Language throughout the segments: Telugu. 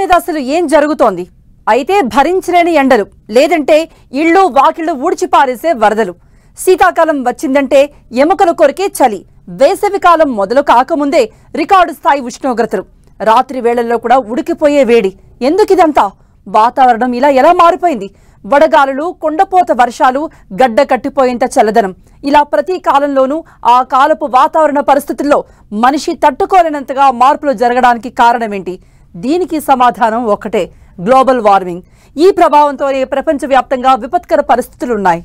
మీద అసలు ఏం జరుగుతోంది? అయితే భరించలేని ఎండలు, లేదంటే ఇళ్ళు వాకిళ్లు ఊడ్చిపారేసే వరదలు. శీతాకాలం వచ్చిందంటే ఎముకలు కొరికే చలి, వేసవి కాలం మొదలు కాకముందే రికార్డు స్థాయి ఉష్ణోగ్రతలు, రాత్రి వేళల్లో కూడా ఉడికిపోయే వేడి. ఎందుకిదంతా? వాతావరణం ఇలా ఎలా మారిపోయింది? వడగాలులు, కొండపోత వర్షాలు, గడ్డ కట్టిపోయేంత చల్లదనం, ఇలా ప్రతి కాలంలోనూ ఆ కాలపు వాతావరణ పరిస్థితుల్లో మనిషి తట్టుకోలేనంతగా మార్పులు జరగడానికి కారణమేంటి? దీనికి సమాధానం ఒక్కటే, గ్లోబల్ వార్మింగ్. ఈ ప్రభావంతోనే ప్రపంచవ్యాప్తంగా విపత్కర పరిస్థితులున్నాయి.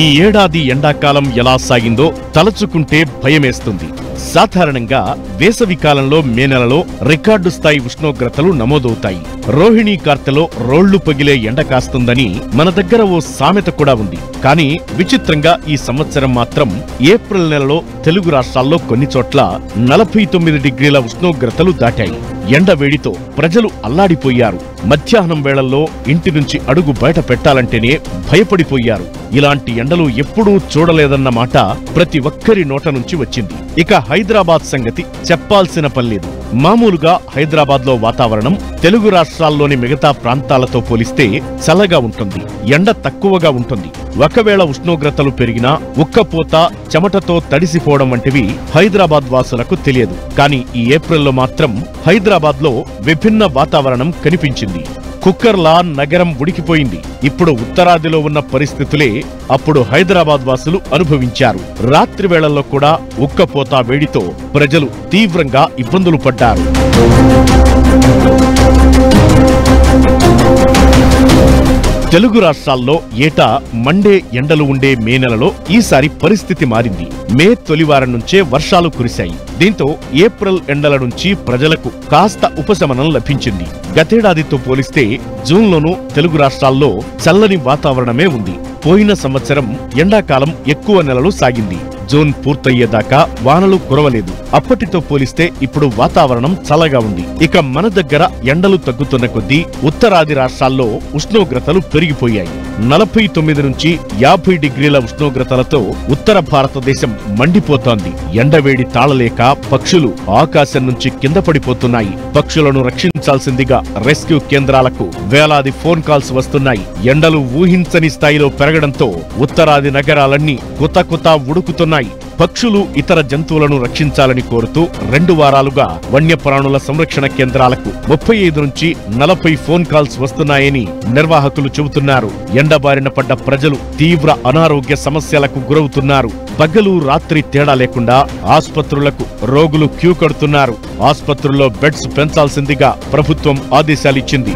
ఈ ఏడాది ఎండాకాలం ఎలా సాగిందో తలచుకుంటే భయమేస్తుంది. సాధారణంగా వేసవి కాలంలో మే నెలలో రికార్డు స్థాయి ఉష్ణోగ్రతలు నమోదవుతాయి. రోహిణీ కార్తెలో రోళ్లు పగిలే ఎండ కాస్తుందని మన దగ్గర ఓ సామెత కూడా ఉంది. కానీ విచిత్రంగా ఈ సంవత్సరం మాత్రం ఏప్రిల్ నెలలో తెలుగు రాష్ట్రాల్లో కొన్ని చోట్ల 49 డిగ్రీల ఉష్ణోగ్రతలు దాటాయి. ఎండ వేడితో ప్రజలు అల్లాడిపోయారు. మధ్యాహ్నం వేళల్లో ఇంటి నుంచి అడుగు బయట పెట్టాలంటేనే భయపడిపోయారు. ఇలాంటి ఎండలు ఎప్పుడూ చూడలేదన్న మాట ప్రతి ఒక్కరి నోట నుంచి వచ్చింది. ఇక హైదరాబాద్ సంగతి చెప్పాల్సిన పనిలేదు. మామూలుగా హైదరాబాద్లో వాతావరణం తెలుగు రాష్ట్రాల్లోని మిగతా ప్రాంతాలతో పోలిస్తే చల్లగా ఉంటుంది, ఎండ తక్కువగా ఉంటుంది. ఒకవేళ ఉష్ణోగ్రతలు పెరిగినా ఉక్కపోత, చెమటతో తడిసిపోవడం వంటివి హైదరాబాద్ వాసులకు తెలియదు. కానీ ఈ ఏప్రిల్లో మాత్రం హైదరాబాద్లో విభిన్న వాతావరణం కనిపించింది. కుక్కర్లా నగరం ఉడికిపోయింది. ఇప్పుడు ఉత్తరాదిలో ఉన్న పరిస్థితులే అప్పుడు హైదరాబాద్ వాసులు అనుభవించారు. రాత్రి వేళల్లో కూడా ఉక్కపోత వేడితో ప్రజలు తీవ్రంగా ఇబ్బందులు పడ్డారు. తెలుగు రాష్ట్రాల్లో ఏటా మండే ఎండలు ఉండే మే నెలలో ఈసారి పరిస్థితి మారింది. మే తొలివారం నుంచే వర్షాలు కురిశాయి. దీంతో ఏప్రిల్ ఎండల నుంచి ప్రజలకు కాస్త ఉపశమనం లభించింది. గతేడాదితో పోలిస్తే జూన్లోనూ తెలుగు రాష్ట్రాల్లో చల్లని వాతావరణమే ఉంది. పోయిన సంవత్సరం ఎండాకాలం ఎక్కువ నెలలు సాగింది. జూన్ పూర్తయ్యేదాకా వానలు కురవలేదు. అప్పటితో పోలిస్తే ఇప్పుడు వాతావరణం చల్లగా ఉంది. ఇక మన దగ్గర ఎండలు తగ్గుతున్న కొద్దీ ఉత్తరాది రాష్ట్రాల్లో ఉష్ణోగ్రతలు పెరిగిపోయాయి. 49 నుంచి 50 డిగ్రీల ఉష్ణోగ్రతలతో ఉత్తర భారతదేశం మండిపోతోంది. ఎండవేడి తాళలేక పక్షులు ఆకాశం నుంచి కింద పడిపోతున్నాయి. పక్షులను రక్షించాల్సిందిగా రెస్క్యూ కేంద్రాలకు వేలాది ఫోన్ కాల్స్ వస్తున్నాయి. ఎండలు ఊహించని స్థాయిలో పెరగడంతో ఉత్తరాది నగరాలన్నీ కుతకుత ఉడుకుతున్నాయి. పక్షులు, ఇతర జంతువులను రక్షించాలని కోరుతూ 2 వారాలుగా వన్యప్రాణుల సంరక్షణ కేంద్రాలకు 35 నుంచి 40 ఫోన్ కాల్స్ వస్తున్నాయని నిర్వాహకులు చెబుతున్నారు. ఎండబారిన పడ్డ ప్రజలు తీవ్ర అనారోగ్య సమస్యలకు గురవుతున్నారు. పగలు రాత్రి తేడా లేకుండా ఆస్పత్రులకు రోగులు క్యూ కడుతున్నారు. ఆస్పత్రుల్లో బెడ్స్ పెంచాల్సిందిగా ప్రభుత్వం ఆదేశాలిచ్చింది.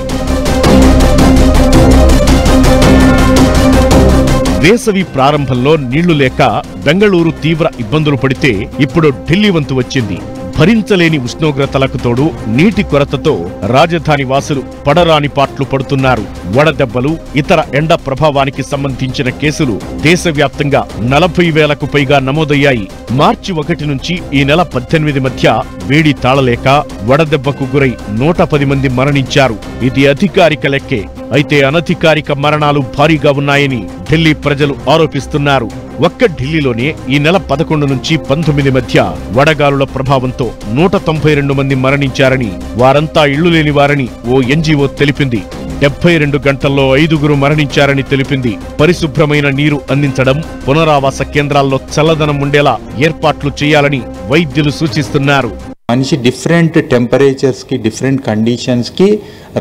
వేసవి ప్రారంభంలో నీళ్లు లేక బెంగళూరు తీవ్ర ఇబ్బందులు పడితే ఇప్పుడు ఢిల్లీ వంతు వచ్చింది. భరించలేని ఉష్ణోగ్రతలకు తోడు నీటి కొరతతో రాజధాని వాసులు పడరాని పాట్లు పడుతున్నారు. వడదెబ్బలు, ఇతర ఎండ ప్రభావానికి సంబంధించిన కేసులు దేశవ్యాప్తంగా 40,000కు పైగా నమోదయ్యాయి. మార్చి 1 నుంచి ఈ నెల 18 మధ్య వేడి తాళలేక వడదెబ్బకు గురై 110 మంది మరణించారు. ఇది అధికారిక లెక్కే. అయితే అనధికారిక మరణాలు భారీగా ఉన్నాయని ఢిల్లీ ప్రజలు ఆరోపిస్తున్నారు. ఒక్క ఢిల్లీలోనే ఈ నెల 11 నుంచి 19 మధ్య వడగాలుల ప్రభావంతో 192 మంది మరణించారని, వారంతా ఇళ్లు లేని వారని ఓ ఎన్జీఓ తెలిపింది. 72 గంటల్లో 5గురు మరణించారని తెలిపింది. పరిశుభ్రమైన నీరు అందించడం, పునరావాస కేంద్రాల్లో చల్లదనం ఉండేలా ఏర్పాట్లు చేయాలని వైద్యులు సూచిస్తున్నారు. మనిషి డిఫరెంట్ టెంపరేచర్స్కి, డిఫరెంట్ కండిషన్స్కి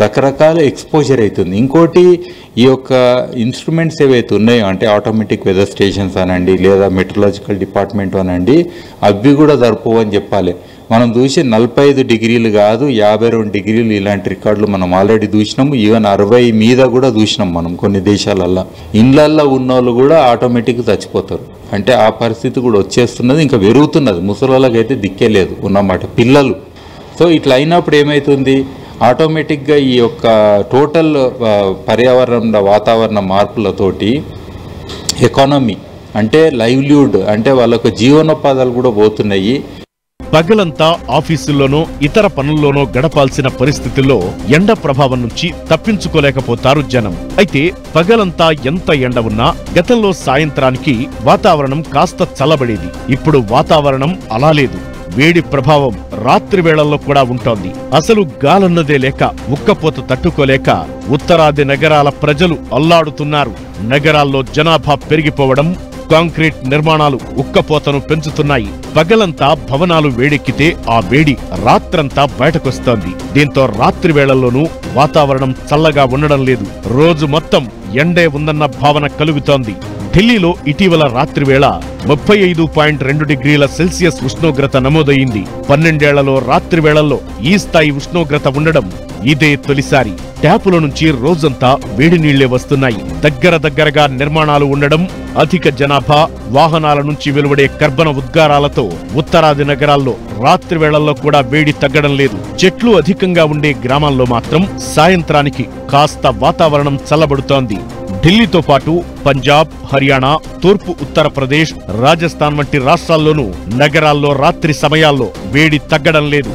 రకరకాల ఎక్స్పోజర్ అవుతుంది. ఇంకోటి, ఈ యొక్క ఇన్స్ట్రుమెంట్స్ ఏవైతే ఉన్నాయో, అంటే ఆటోమేటిక్ వెదర్ స్టేషన్స్ అనండి, లేదా మెట్రలాజికల్ డిపార్ట్మెంట్ అనండి, అవి కూడా సరిపోవని చెప్పాలి. మనం చూసి 45 డిగ్రీలు కాదు, 52 డిగ్రీలు ఇలాంటి రికార్డులు మనం ఆల్రెడీ చూసినాము. ఈవెన్ 60 మీద కూడా చూసినాం మనం కొన్ని దేశాలల్లో. ఇండ్లల్లో ఉన్న వాళ్ళు కూడా ఆటోమేటిక్గా చచ్చిపోతారు. అంటే ఆ పరిస్థితి కూడా వచ్చేస్తున్నది, ఇంకా పెరుగుతున్నది. ముసలిళ్ళకైతే దిక్కే లేదు ఉన్నమాట, పిల్లలు. సో ఇట్లా అయినప్పుడు ఏమవుతుంది, ఆటోమేటిక్గా ఈ యొక్క టోటల్ పర్యావరణ వాతావరణ మార్పులతోటి ఎకానమీ, అంటే లైవ్లీహుడ్, అంటే వాళ్ళకు జీవనోపాధాలు కూడా పోతున్నాయి. పగలంతా ఆఫీసుల్లోనో ఇతర పనుల్లోనో గడపాల్సిన పరిస్థితుల్లో ఎండ ప్రభావం నుంచి తప్పించుకోలేకపోతారు జనం. అయితే పగలంతా ఎంత ఎండ ఉన్నా గతంలో సాయంత్రానికి వాతావరణం కాస్త చల్లబడేది. ఇప్పుడు వాతావరణం అలా లేదు. వేడి ప్రభావం రాత్రి వేళల్లో కూడా ఉంటోంది. అసలు గాలన్నదే లేక ఉక్కపోత తట్టుకోలేక ఉత్తరాది నగరాల ప్రజలు అల్లాడుతున్నారు. నగరాల్లో జనాభా పెరిగిపోవడం, కాంక్రీట్ నిర్మాణాలు ఉక్కపోతను పెంచుతున్నాయి. పగలంతా భవనాలు వేడెక్కితే ఆ వేడి రాత్రంతా బయటకొస్తోంది. దీంతో రాత్రి వేళల్లోనూ వాతావరణం చల్లగా ఉండడం లేదు. రోజు మొత్తం ఎండే ఉందన్న భావన కలుగుతోంది. ఢిల్లీలో ఇటీవల రాత్రి వేళ 35.2 డిగ్రీల సెల్సియస్ ఉష్ణోగ్రత నమోదయింది. 12 ఏళ్లలో రాత్రి వేళల్లో ఈ స్థాయి ఉష్ణోగ్రత ఉండడం ఇదే తొలిసారి. ట్యాపుల నుంచి రోజంతా వేడి నీళ్లే వస్తున్నాయి. దగ్గరగా నిర్మాణాలు ఉండడం, అధిక జనాభా, వాహనాల నుంచి వెలువడే కర్బన ఉద్గారాలతో ఉత్తరాది నగరాల్లో రాత్రి వేళల్లో కూడా వేడి తగ్గడం లేదు. చెట్లు అధికంగా ఉండే గ్రామాల్లో మాత్రం సాయంత్రానికి కాస్త వాతావరణం చల్లబడుతోంది. ఢిల్లీతో పాటు పంజాబ్, హర్యానా, తూర్పు ఉత్తరప్రదేశ్, రాజస్థాన్ వంటి రాష్ట్రాల్లోనూ నగరాల్లో రాత్రి సమయాల్లో వేడి తగ్గడం లేదు.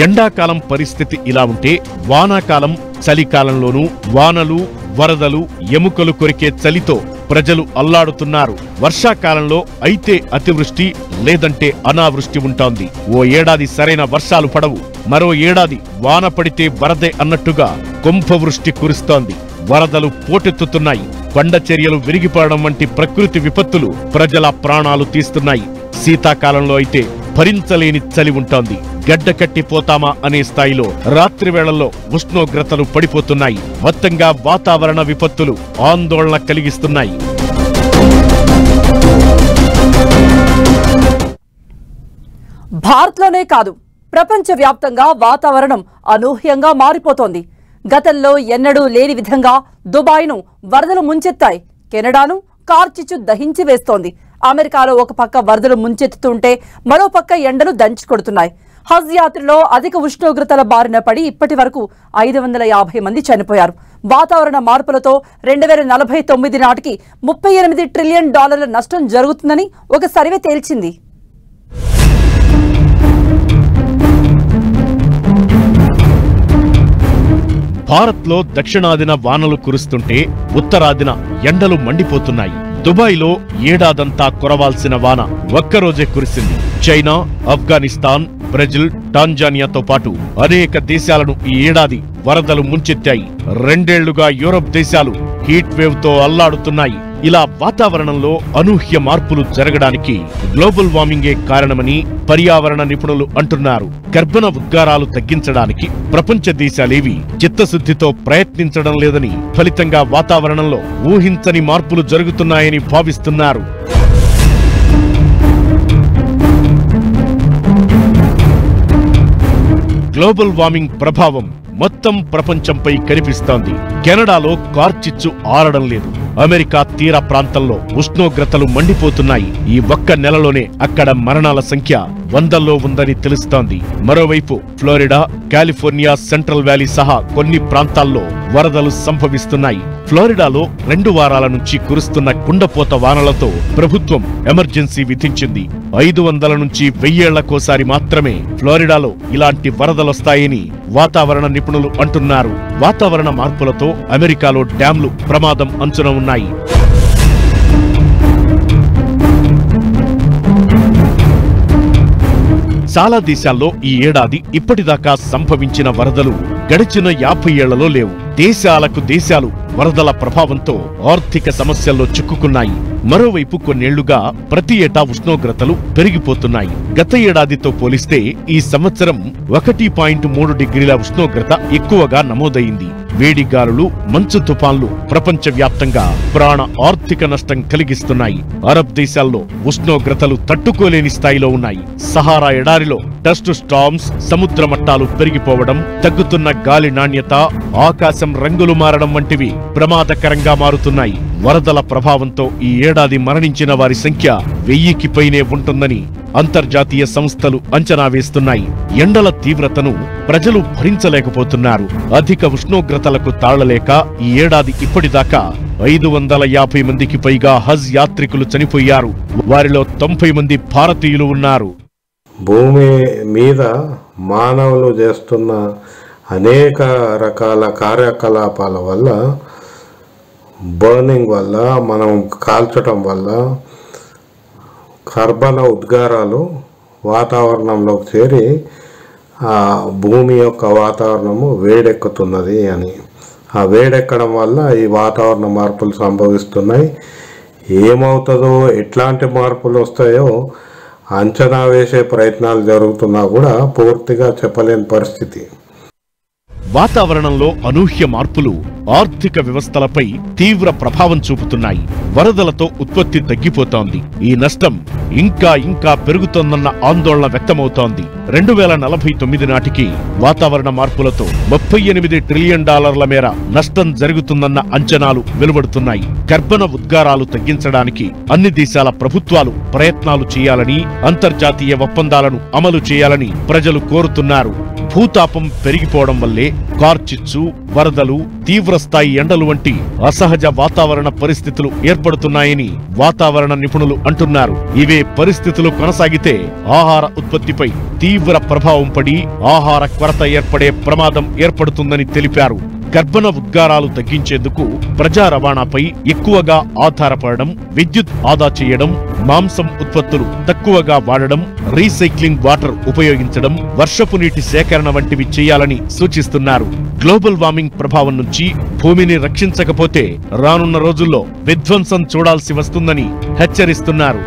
ఎండాకాలం పరిస్థితి ఇలా ఉంటే వానాకాలం, చలికాలంలోనూ వానలు, వరదలు, ఎముకలు కొరికే చలితో ప్రజలు అల్లాడుతున్నారు. వర్షాకాలంలో అయితే అతివృష్టి, లేదంటే అనావృష్టి ఉంటోంది. ఓ ఏడాది సరైన వర్షాలు పడవు, మరో ఏడాది వాన పడితే వరదే అన్నట్టుగా కుంభవృష్టి కురుస్తోంది. వరదలు పోటెత్తుతున్నాయి. కొండ చర్యలు విరిగిపడడం వంటి ప్రకృతి విపత్తులు ప్రజల ప్రాణాలు తీస్తున్నాయి. శీతాకాలంలో అయితే భరించలేని చలి ఉంటోంది. గడ్డకట్టిపోతామా అనే స్థాయిలో రాత్రి వేళల్లో ఉష్ణోగ్రతలు పడిపోతున్నాయి. మొత్తంగా వాతావరణ విపత్తులు ఆందోళన కలిగిస్తున్నాయి. భారత్లోనే కాదు, ప్రపంచవ్యాప్తంగా వాతావరణం అనూహ్యంగా మారిపోతోంది. గతంలో ఎన్నడూ లేని విధంగా దుబాయ్ను వరదలు ముంచెత్తాయి. కెనడాను కార్చిచ్చు దహించి వేస్తోంది. అమెరికాలో ఒక పక్క వరదలు ముంచెత్తుతుంటే మరో పక్క ఎండలు దంచుకొడుతున్నాయి. హజ్ యాత్రలో అధిక ఉష్ణోగ్రతల బారిన పడి ఇప్పటి వరకు 550 మంది చనిపోయారు. వాతావరణ మార్పులతో 2049 నాటికి $38 ట్రిలియన్ నష్టం జరుగుతుందని ఒక సర్వే తేల్చింది. భారత్లో దక్షిణాదిన వానలు కురుస్తుంటే ఉత్తరాదిన ఎండలు మండిపోతున్నాయి. దుబాయ్లో ఏడాదంతా కురవాల్సిన వాన ఒక్కరోజే కురిసింది. చైనా, ఆఫ్ఘనిస్తాన్, బ్రెజిల్, టాంజానియాతో పాటు అనేక దేశాలను ఈ ఏడాది వరదలు ముంచెత్తాయి. 2 ఏళ్లుగా యూరప్ దేశాలు హీట్ వేవ్ తో అల్లాడుతున్నాయి. ఇలా వాతావరణంలో అనూహ్య మార్పులు జరగడానికి గ్లోబల్ వార్మింగే కారణమని పర్యావరణ నిపుణులు అంటున్నారు. కర్బన ఉద్గారాలు తగ్గించడానికి ప్రపంచ దేశాలేవి చిత్తశుద్ధితో ప్రయత్నించడం లేదని, ఫలితంగా వాతావరణంలో ఊహించని మార్పులు జరుగుతున్నాయని భావిస్తున్నారు. గ్లోబల్ వార్మింగ్ ప్రభావం మొత్తం ప్రపంచంపై కనిపిస్తోంది. కెనడాలో కార్చిచ్చు ఆరడం లేదు. అమెరికా తీర ప్రాంతంలో ఉష్ణోగ్రతలు మండిపోతున్నాయి. ఈ ఒక్క నెలలోనే అక్కడ మరణాల సంఖ్య 100లో ఉందని తెలుస్తోంది. మరోవైపు ఫ్లోరిడా, కాలిఫోర్నియా, సెంట్రల్ వ్యాలీ సహా కొన్ని ప్రాంతాల్లో వరదలు సంభవిస్తున్నాయి. ఫ్లోరిడాలో 2 వారాల నుంచి కురుస్తున్న కుండపోత వానలతో ప్రభుత్వం ఎమర్జెన్సీ విధించింది. 500 నుంచి 1000 ఏళ్లకోసారి మాత్రమే ఫ్లోరిడాలో ఇలాంటి వరదలొస్తాయని వాతావరణ నిపుణులు అంటున్నారు. వాతావరణ మార్పులతో అమెరికాలో డ్యాంలు ప్రమాదం అంచున ఉన్నాయి. చాలా దేశాల్లో ఈ ఏడాది ఇప్పటిదాకా సంభవించిన వరదలు గడిచిన 50 ఏళ్లలో లేవు. దేశాలు వరదల ప్రభావంతో ఆర్థిక సమస్యల్లో చిక్కుకున్నాయి. మరోవైపు కొన్నేళ్లుగా ప్రతి ఏటా ఉష్ణోగ్రతలు పెరిగిపోతున్నాయి. గత ఏడాదితో పోలిస్తే ఈ సంవత్సరం 1.3 డిగ్రీల ఉష్ణోగ్రత ఎక్కువగా నమోదైంది. వేడిగాలులు, మంచు తుఫాన్లు ప్రపంచవ్యాప్తంగా ప్రాణ ఆర్థిక నష్టం కలిగిస్తున్నాయి. అరబ్ దేశాల్లో ఉష్ణోగ్రతలు తట్టుకోలేని స్థాయిలో ఉన్నాయి. సహారా ఎడారిలో డస్ట్ స్టార్మ్స్, సముద్ర మట్టాలు పెరిగిపోవడం, తగ్గుతున్న గాలి నాణ్యత, ఆకాశం రంగులు మారడం వంటివి ప్రమాదకరంగా మారుతున్నాయి. వరదల ప్రభావంతో ఈ ఏడాది మరణించిన వారి సంఖ్య 1000కి పైనే ఉంటుందని అంతర్జాతీయ సంస్థలు అంచనా వేస్తున్నాయి. ఎండల తీవ్రతను ప్రజలు భరించలేకపోతున్నారు. అధిక ఉష్ణోగ్రతలకు తాళలేక ఈ ఏడాది ఇప్పటిదాకా 550 మందికి పైగా హజ్ యాత్రికులు చనిపోయారు. వారిలో 90 మంది భారతీయులు ఉన్నారు. భూమి మీద మానవులు చేస్తున్న అనేక రకాల కార్యకలాపాల వల్ల బర్నింగ్ వల్ల, మనం కాల్చటం వల్ల కర్బన ఉద్గారాలు వాతావరణంలోకి చేరి ఆ భూమి యొక్క వాతావరణము వేడెక్కుతున్నది అని. ఆ వేడెక్కడం వల్ల ఈ వాతావరణ మార్పులు సంభవిస్తున్నాయి. ఏమవుతుందో, ఎట్లాంటి మార్పులు వస్తాయో అంచనా వేసే ప్రయత్నాలు జరుగుతున్నా కూడా పూర్తిగా చెప్పలేని పరిస్థితి. వాతావరణంలో అనూహ్య మార్పులు ఆర్థిక వ్యవస్థలపై తీవ్ర ప్రభావం చూపుతున్నాయి. వరదలతో ఉత్పత్తి తగ్గిపోతోంది. ఈ నష్టం ఇంకా ఇంకా పెరుగుతోందన్న ఆందోళన వ్యక్తమవుతోంది. 2049 నాటికి వాతావరణ మార్పులతో $38 ట్రిలియన్ మేర నష్టం జరుగుతుందన్న అంచనాలు వెలువడుతున్నాయి. కర్బన ఉద్గారాలు తగ్గించడానికి అన్ని దేశాల ప్రభుత్వాలు ప్రయత్నాలు చేయాలని, అంతర్జాతీయ ఒప్పందాలను అమలు చేయాలని ప్రజలు కోరుతున్నారు. భూతాపం పెరిగిపోవడం వల్లే కార్చిచ్చు, వరదలు, తీవ్రస్థాయి ఎండలు వంటి అసహజ వాతావరణ పరిస్థితులు ఏర్పడుతున్నాయని వాతావరణ నిపుణులు అంటున్నారు. ఇవే పరిస్థితులు కొనసాగితే ఆహార ఉత్పత్తిపై తీవ్ర ప్రభావం పడి ఆహార కొరత ఏర్పడే ప్రమాదం ఏర్పడుతుందని తెలిపారు. కర్బన ఉద్గారాలు తగ్గించేందుకు ప్రజా రవాణాపై ఎక్కువగా ఆధారపడడం, విద్యుత్ ఆదా చేయడం, మాంసం ఉత్పత్తులు తక్కువగా వాడడం, రీసైక్లింగ్ వాటర్ ఉపయోగించడం, వర్షపు నీటి సేకరణ వంటివి చేయాలని సూచిస్తున్నారు. గ్లోబల్ వార్మింగ్ ప్రభావం నుంచి భూమిని రక్షించకపోతే రానున్న రోజుల్లో విధ్వంసం చూడాల్సి వస్తుందని హెచ్చరిస్తున్నారు.